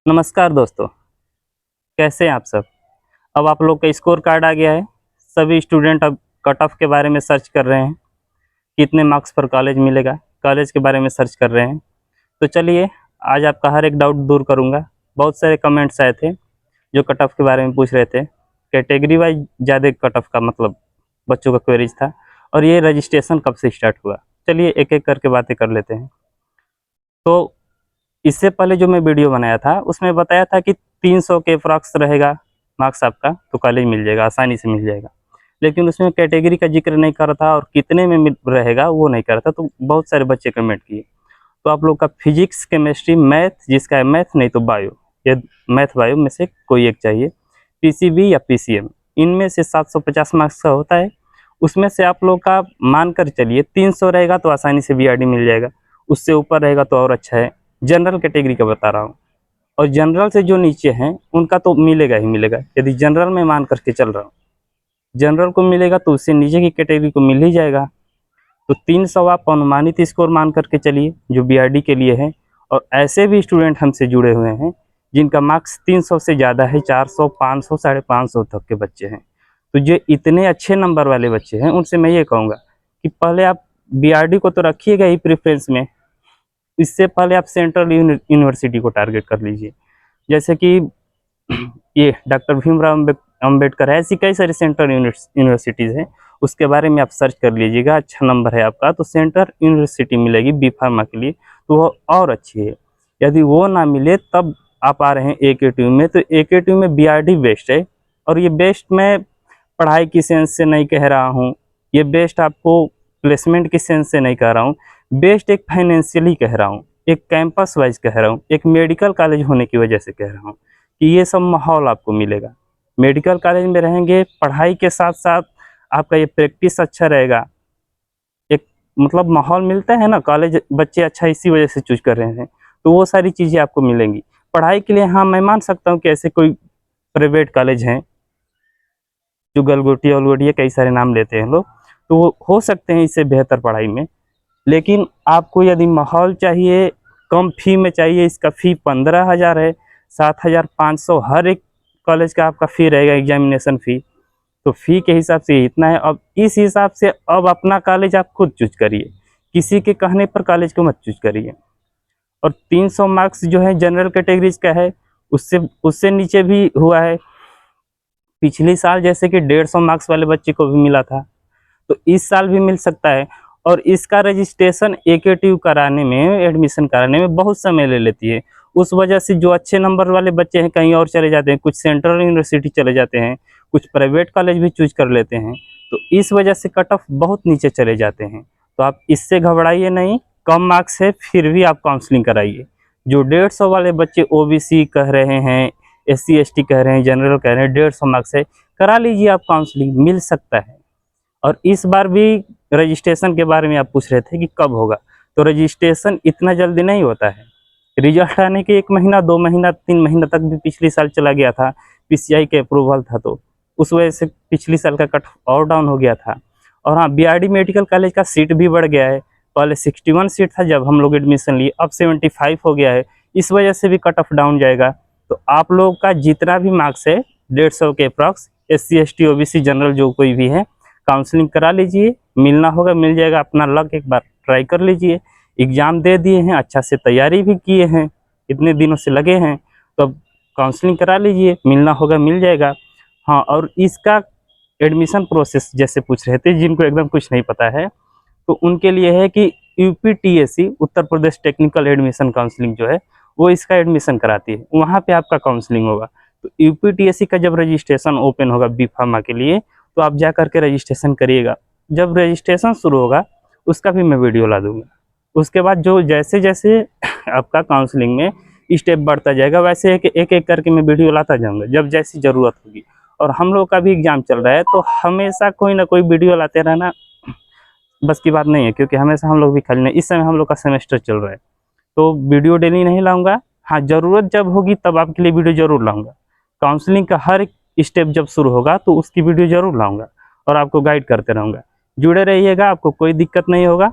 नमस्कार दोस्तों, कैसे हैं आप सब? अब आप लोग का स्कोर कार्ड आ गया है। सभी स्टूडेंट अब कट ऑफ के बारे में सर्च कर रहे हैं, कितने मार्क्स पर कॉलेज मिलेगा, कॉलेज के बारे में सर्च कर रहे हैं। तो चलिए, आज आपका हर एक डाउट दूर करूँगा। बहुत सारे कमेंट्स आए थे, जो कट ऑफ के बारे में पूछ रहे थे। कैटेगरी वाइज़ ज़्यादा कट ऑफ का मतलब बच्चों का क्वेरीज़ था और ये रजिस्ट्रेशन कब से स्टार्ट हुआ। चलिए एक-एक करके बातें कर लेते हैं। तो इससे पहले जो मैं वीडियो बनाया था, उसमें बताया था कि 300 के अप्रॉक्स रहेगा मार्क्स आपका, तो कॉलेज मिल जाएगा, आसानी से मिल जाएगा। लेकिन उसमें कैटेगरी का ज़िक्र नहीं कर रहा था और कितने में मिल रहेगा वो नहीं कर रहा था, तो बहुत सारे बच्चे कमेंट किए। तो आप लोग का फिज़िक्स, केमिस्ट्री, मैथ जिसका है मैथ नहीं तो बायो, ये मैथ बायो में से कोई एक चाहिए। पीसीबी या पीसीएम, इनमें से 750 मार्क्स का होता है। उसमें से आप लोग का मान कर चलिए 300 रहेगा तो आसानी से बीआरडी मिल जाएगा, उससे ऊपर रहेगा तो और अच्छा है। जनरल कैटेगरी का बता रहा हूँ। और जनरल से जो नीचे हैं उनका तो मिलेगा ही मिलेगा। यदि जनरल में मान करके चल रहा हूँ, जनरल को मिलेगा तो उससे नीचे की कैटेगरी को मिल ही जाएगा। तो 300 आप अनुमानित स्कोर मान करके चलिए, जो बीआरडी के लिए है। और ऐसे भी स्टूडेंट हमसे जुड़े हुए हैं जिनका मार्क्स 300 से ज़्यादा है, 400, 500, 550 तक के बच्चे हैं। तो जो इतने अच्छे नंबर वाले बच्चे हैं उनसे मैं ये कहूँगा कि पहले आप बीआरडी को तो रखिएगा ही प्रेफरेंस में, इससे पहले आप सेंट्रल यूनिवर्सिटी को टारगेट कर लीजिए। जैसे कि ये डॉक्टर भीमराव अम्बेडकर है, ऐसी कई सारी सेंट्रल यूनिवर्सिटीज़ हैं, उसके बारे में आप सर्च कर लीजिएगा। अच्छा नंबर है आपका तो सेंट्रल यूनिवर्सिटी मिलेगी बी फार्मा के लिए, तो वो और अच्छी है। यदि वो ना मिले तब आप आ रहे हैं एकेटीयू में, तो एकेटीयू में बीआरडी बेस्ट है। और ये बेस्ट मैं पढ़ाई की सेंस से नहीं कह रहा हूँ, ये बेस्ट आपको प्लेसमेंट की सेंस से नहीं कह रहा हूँ, बेस्ट एक फाइनेंशियली कह रहा हूँ, एक कैंपस वाइज कह रहा हूँ, एक मेडिकल कॉलेज होने की वजह से कह रहा हूँ कि ये सब माहौल आपको मिलेगा। मेडिकल कॉलेज में रहेंगे, पढ़ाई के साथ साथ आपका ये प्रैक्टिस अच्छा रहेगा। एक मतलब माहौल मिलता है ना, कॉलेज बच्चे अच्छा इसी वजह से चूज कर रहे हैं, तो वो सारी चीज़ें आपको मिलेंगी। पढ़ाई के लिए हाँ, मैं मान सकता हूँ कि ऐसे कोई प्राइवेट कॉलेज हैं जो गलगोटी वलगोटी कई सारे नाम लेते हैं लोग, तो वो हो सकते हैं इससे बेहतर पढ़ाई में। लेकिन आपको यदि माहौल चाहिए, कम फ़ी में चाहिए, इसका फ़ी 15,000 है, 7,500 हर एक कॉलेज का आपका फ़ी रहेगा एग्जामिनेशन फ़ी। तो फ़ी के हिसाब से इतना है। अब इस हिसाब से अब अपना कॉलेज आप खुद चूज करिए, किसी के कहने पर कॉलेज को मत चूज करिए। और 300 मार्क्स जो है जनरल कैटेगरीज का है, उससे उससे नीचे भी हुआ है। पिछले साल जैसे कि 150 मार्क्स वाले बच्चे को भी मिला था, तो इस साल भी मिल सकता है। और इसका रजिस्ट्रेशन एकेटीयू कराने में, एडमिशन कराने में बहुत समय ले लेती है। उस वजह से जो अच्छे नंबर वाले बच्चे हैं कहीं और चले जाते हैं, कुछ सेंट्रल यूनिवर्सिटी चले जाते हैं, कुछ प्राइवेट कॉलेज भी चूज कर लेते हैं। तो इस वजह से कट ऑफ बहुत नीचे चले जाते हैं। तो आप इससे घबराइए नहीं, कम मार्क्स है फिर भी आप काउंसलिंग कराइए। जो 150 वाले बच्चे ओबीसी कह रहे हैं, एससी एसटी कह रहे हैं, जनरल कह रहे हैं, 150 मार्क्स है, करा लीजिए आप, काउंसलिंग मिल सकता है। और इस बार भी रजिस्ट्रेशन के बारे में आप पूछ रहे थे कि कब होगा, तो रजिस्ट्रेशन इतना जल्दी नहीं होता है। रिजल्ट आने के 1 महीना, 2 महीना, 3 महीना तक भी पिछले साल चला गया था, पीसीआई के अप्रूवल था, तो उस वजह से पिछले साल का कट और डाउन हो गया था। और हाँ, बीआरडी मेडिकल कॉलेज का सीट भी बढ़ गया है। पहले 61 सीट था जब हम लोग एडमिशन लिए, अब 75 हो गया है। इस वजह से भी कट ऑफ डाउन जाएगा। तो आप लोग का जितना भी मार्क्स है 150 के approx, SC ST OBC general जो कोई भी है, काउंसलिंग करा लीजिए। मिलना होगा मिल जाएगा, अपना लक एक बार ट्राई कर लीजिए। एग्ज़ाम दे दिए हैं, अच्छा से तैयारी भी किए हैं, इतने दिनों से लगे हैं, तो अब काउंसलिंग करा लीजिए, मिलना होगा मिल जाएगा। हाँ, और इसका एडमिशन प्रोसेस जैसे पूछ रहे थे, जिनको एकदम कुछ नहीं पता है, तो उनके लिए है कि यूपीटीएससी, Uttar Pradesh technical admission counselling जो है, वो इसका एडमिशन कराती है, वहाँ पे आपका काउंसलिंग होगा। तो यूपीटीएससी का जब रजिस्ट्रेशन ओपन होगा बी फार्मा के लिए, तो आप जा करके रजिस्ट्रेशन करिएगा। जब रजिस्ट्रेशन शुरू होगा उसका भी मैं वीडियो ला दूँगा। उसके बाद जो जैसे-जैसे आपका काउंसलिंग में स्टेप बढ़ता जाएगा, वैसे एक-एक करके मैं वीडियो लाता जाऊँगा, जब जैसी ज़रूरत होगी। और हम लोग का भी एग्ज़ाम चल रहा है, तो हमेशा कोई ना कोई वीडियो लाते रहना बस की बात नहीं है, क्योंकि हमेशा हम लोग भी खाली नहीं, इस समय हम लोग का सेमेस्टर चल रहा है, तो वीडियो डेली नहीं लाऊँगा। हाँ, ज़रूरत जब होगी तब आपके लिए वीडियो ज़रूर लाऊँगा। काउंसलिंग का हर एक स्टेप जब शुरू होगा तो उसकी वीडियो ज़रूर लाऊँगा और आपको गाइड करते रहूँगा। जुड़े रहिएगा, आपको कोई दिक्कत नहीं होगा।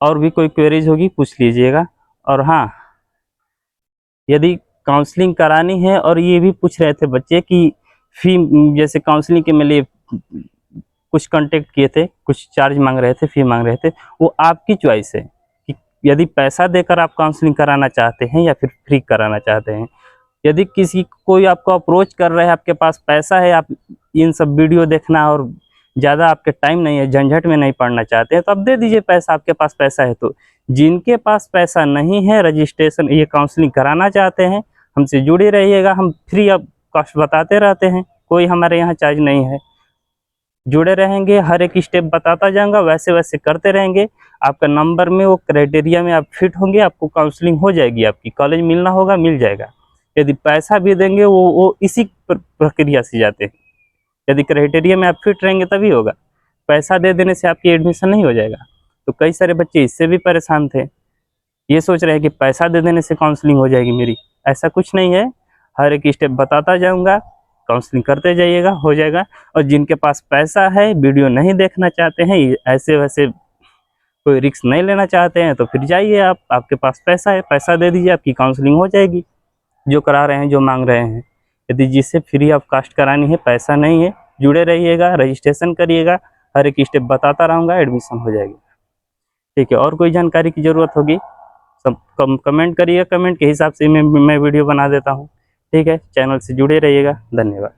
और भी कोई क्वेरीज़ होगी पूछ लीजिएगा। और हाँ, यदि काउंसलिंग करानी है, और ये भी पूछ रहे थे बच्चे कि फ़ी, जैसे काउंसलिंग के लिए कुछ कांटेक्ट किए थे, कुछ चार्ज मांग रहे थे, फ़ी मांग रहे थे, वो आपकी चॉइस है कि यदि पैसा देकर आप काउंसलिंग कराना चाहते हैं या फिर फ्री कराना चाहते हैं। यदि किसी कोई आपको अप्रोच कर रहा है, आपके पास पैसा है, आप इन सब वीडियो देखना और ज़्यादा आपके टाइम नहीं है, झंझट में नहीं पड़ना चाहते हैं, तो आप दे दीजिए पैसा, आपके पास पैसा है तो। जिनके पास पैसा नहीं है, रजिस्ट्रेशन ये काउंसलिंग कराना चाहते हैं, हमसे जुड़े रहिएगा, हम फ्री ऑफ कॉस्ट बताते रहते हैं, कोई हमारे यहाँ चार्ज नहीं है। जुड़े रहेंगे, हर एक स्टेप बताता जाऊँगा, वैसे-वैसे करते रहेंगे, आपका नंबर में वो क्राइटेरिया में आप फिट होंगे, आपको काउंसलिंग हो जाएगी आपकी, कॉलेज मिलना होगा, मिल जाएगा। यदि पैसा भी देंगे वो इसी प्रक्रिया से जाते हैं। यदि क्राइटेरिया में आप फिट रहेंगे तभी होगा, पैसा दे देने से आपकी एडमिशन नहीं हो जाएगा। तो कई सारे बच्चे इससे भी परेशान थे, ये सोच रहे हैं कि पैसा दे देने से काउंसलिंग हो जाएगी मेरी, ऐसा कुछ नहीं है। हर एक स्टेप बताता जाऊँगा, काउंसलिंग करते जाइएगा, हो जाएगा। और जिनके पास पैसा है, वीडियो नहीं देखना चाहते हैं, ऐसे-वैसे कोई रिस्क नहीं लेना चाहते हैं, तो फिर जाइए आप, आपके पास पैसा है, पैसा दे दीजिए, आपकी काउंसलिंग हो जाएगी। जो करा रहे हैं, जो माँग रहे हैं। यदि जिससे फ्री ऑफ कॉस्ट करानी है, पैसा नहीं है, जुड़े रहिएगा, रजिस्ट्रेशन करिएगा, हर एक स्टेप बताता रहूँगा, एडमिशन हो जाएगी। ठीक है, और कोई जानकारी की ज़रूरत होगी, सब कमेंट करिएगा, कमेंट के हिसाब से मैं वीडियो बना देता हूँ। ठीक है, चैनल से जुड़े रहिएगा। धन्यवाद।